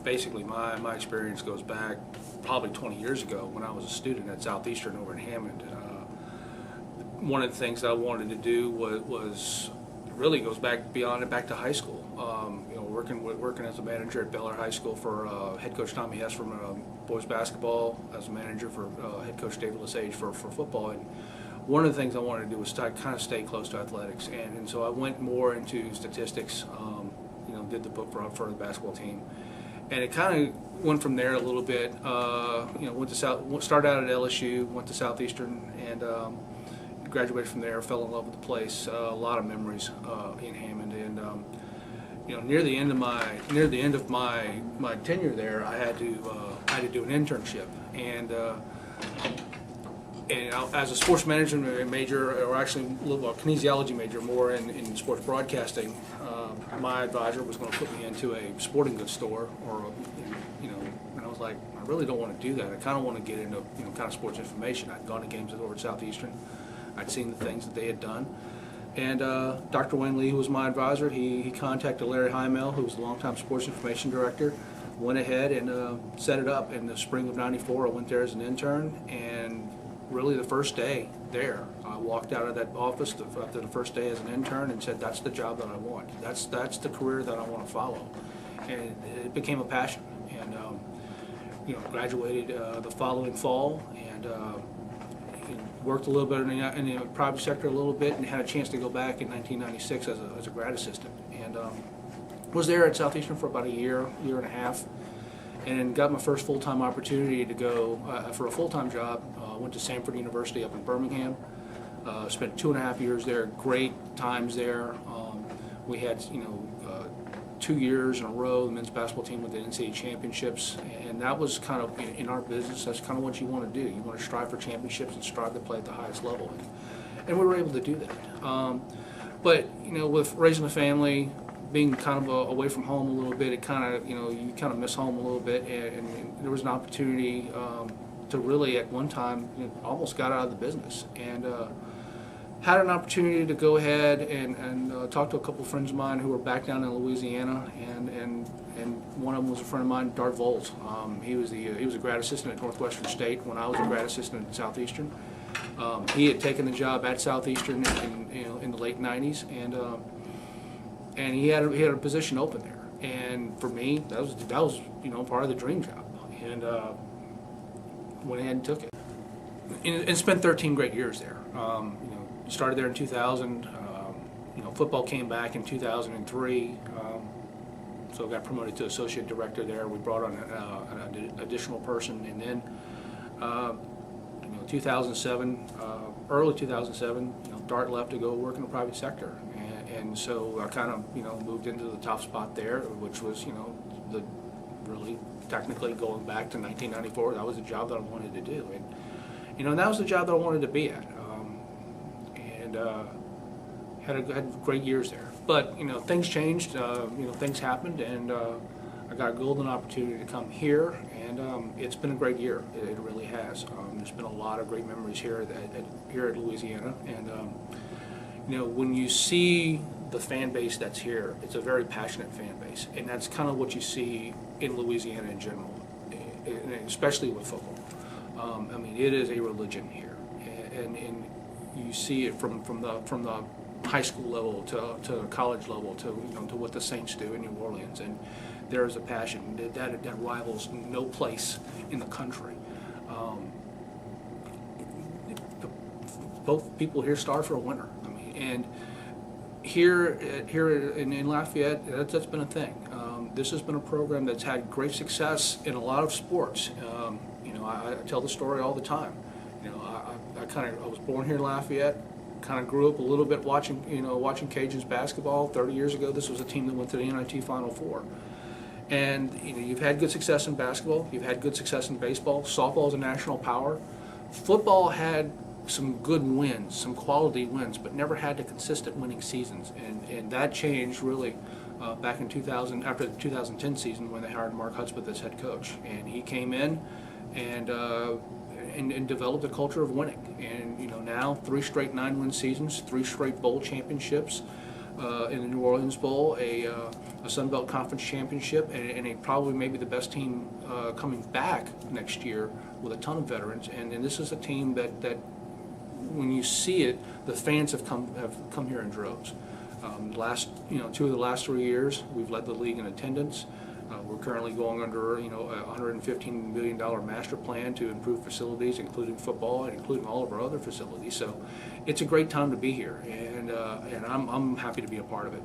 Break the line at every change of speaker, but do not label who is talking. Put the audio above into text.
basically my experience goes back probably 20 years ago when I was a student at Southeastern over in Hammond. One of the things that I wanted to do was really goes back beyond it, back to high school. Working as a manager at Bel Air High School for head coach Tommy Hess for boys basketball, as a manager for head coach David Lesage for football. And one of the things I wanted to do was kind of stay close to athletics, and so I went more into statistics. Did the book for the basketball team, and it kind of went from there a little bit. Started out at LSU, went to Southeastern, and graduated from there. Fell in love with the place. A lot of memories in Hammond, and near the end of my tenure there, I had to do an internship, and as a sports management major, or actually a kinesiology major, more in sports broadcasting, my advisor was going to put me into a sporting goods store, and I was like, I really don't want to do that. I kind of want to get into kind of sports information. I'd gone to games over at Southeastern. I'd seen the things that they had done. And Dr. Wayne Lee, who was my advisor, he contacted Larry Heimel, who was the longtime sports information director, went ahead and set it up in the spring of '94. I went there as an intern, and really the first day there, I walked out of that office after the first day as an intern and said, that's the job that I want. That's the career that I want to follow. And it became a passion. And graduated the following fall, and worked a little bit in the private sector a little bit, and had a chance to go back in 1996 as a grad assistant. And was there at Southeastern for about a year and a half, and got my first full-time opportunity to go for a full-time job. Went to Samford University up in Birmingham. Spent 2.5 years there. Great times there. We had 2 years in a row the men's basketball team with the NCAA championships, and that was kind of in our business. That's kind of what you want to do. You want to strive for championships and strive to play at the highest level, and we were able to do that. But with raising a family, being kind of away from home a little bit, it kind of you kind of miss home a little bit, and there was an opportunity to really at one time almost got out of the business, and had an opportunity to go ahead and talk to a couple of friends of mine who were back down in Louisiana, and one of them was a friend of mine, Dart Voles. He was a grad assistant at Northwestern State when I was a grad assistant at Southeastern. He had taken the job at Southeastern in the late '90s, and he had a position open there, and for me that was part of the dream job, and went ahead and took it, and spent 13 great years there. Started there in 2000. Football came back in 2003, so got promoted to associate director there. We brought on an additional person, and then 2007, early 2007, Dart left to go work in the private sector, and so I kind of moved into the top spot there, which was the really technically going back to 1994. That was the job that I wanted to do, and that was the job that I wanted to be at, and had great years there. But things changed, things happened, and I got a golden opportunity to come here, and it's been a great year. It really has. There's been a lot of great memories here at Louisiana, and when you see the fan base that's here, it's a very passionate fan base, and that's kind of what you see in Louisiana in general, and especially with football. It is a religion here, and you see it from the high school level to college level to what the Saints do in New Orleans, and there is a passion that rivals no place in the country. Both people here starve for a winner. And here in Lafayette, that's been a thing. This has been a program that's had great success in a lot of sports. I tell the story all the time. I was born here in Lafayette. Kind of grew up a little bit watching Cajuns basketball. 30 years ago, this was a team that went to the NIT Final Four. And you've had good success in basketball. You've had good success in baseball. Softball is a national power. Football had some good wins, some quality wins, but never had the consistent winning seasons. And that changed really back in 2000, after the 2010 season when they hired Mark Hudspeth as head coach. And he came in and developed a culture of winning. And now 3 straight 9-win seasons, 3 straight bowl championships. in the New Orleans Bowl, a Sun Belt Conference championship, and a probably maybe the best team coming back next year with a ton of veterans. And this is a team that when you see it, the fans have come here in droves. Two of the last 3 years, we've led the league in attendance. We're currently going under, a $115 million master plan to improve facilities, including football and including all of our other facilities. So it's a great time to be here, and I'm happy to be a part of it.